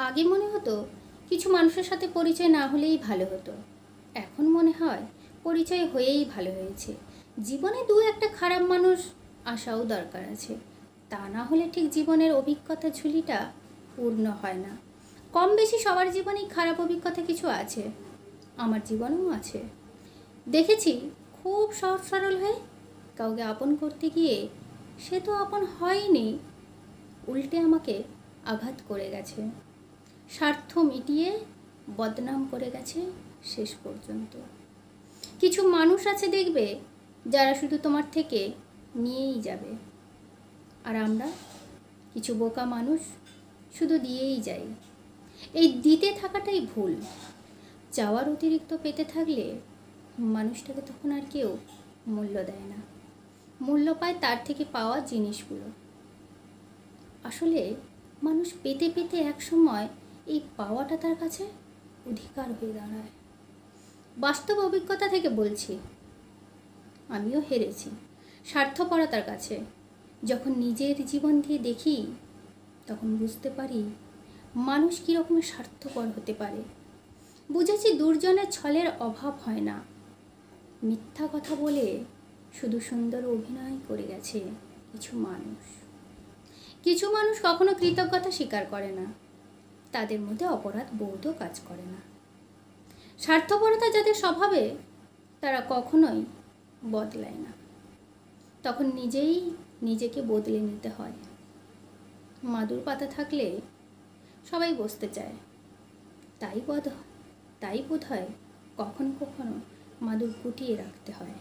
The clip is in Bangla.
আগে মনে হতো কিছু মানুষের সাথে পরিচয় না হলেই ভালো হতো। এখন মনে হয় পরিচয় হয়েই ভালো হয়েছে। জীবনে দু একটা খারাপ মানুষ আসাও দরকার আছে, তা না হলে ঠিক জীবনের অভিজ্ঞতা ঝুলিটা পূর্ণ হয় না। কম বেশি সবার জীবনেই খারাপ অভিজ্ঞতা কিছু আছে, আমার জীবনেও আছে। দেখেছি খুব সহজ সরল হয়ে কাউকে আপন করতে গিয়ে সে তো আপন হয়নি, উল্টে আমাকে আঘাত করে গেছে, স্বার্থ মিটিয়ে বদনাম করে গেছে শেষ পর্যন্ত। কিছু মানুষ আছে দেখবে যারা শুধু তোমার থেকে নিয়েই যাবে, আর আমরা কিছু বোকা মানুষ শুধু দিয়েই যাই। এই দিতে থাকাটাই ভুল। চাওয়ার অতিরিক্ত পেতে থাকলে মানুষটাকে তখন আর কেউ মূল্য দেয় না, মূল্য পায় তার থেকে পাওয়া জিনিসগুলো। আসলে মানুষ পেতে পেতে এক সময় এই পাওয়াটা তার কাছে অধিকার হয়ে দাঁড়ায়। বাস্তব অভিজ্ঞতা থেকে বলছি, আমিও হেরেছি স্বার্থপরতার কাছে। যখন নিজের জীবন দিয়ে দেখি তখন বুঝতে পারি মানুষ কীরকম স্বার্থপর হতে পারে। বুঝেছি দুর্জনের ছলের অভাব হয় না। মিথ্যা কথা বলে শুধু সুন্দর অভিনয় করে গেছে কিছু মানুষ। কিছু মানুষ কখনো কৃতজ্ঞতা স্বীকার করে না, তাদের মধ্যে অপরাধ বোধও কাজ করে না। স্বার্থপরতা যাদের স্বভাবে তারা কখনোই বদলায় না, তখন নিজেই নিজেকে বদলে নিতে হয়। মাদুর পাতা থাকলে সবাই বসতে চায়, তাই বোধ হয় কখনো কখনো মাদুর গুটিয়ে রাখতে হয়।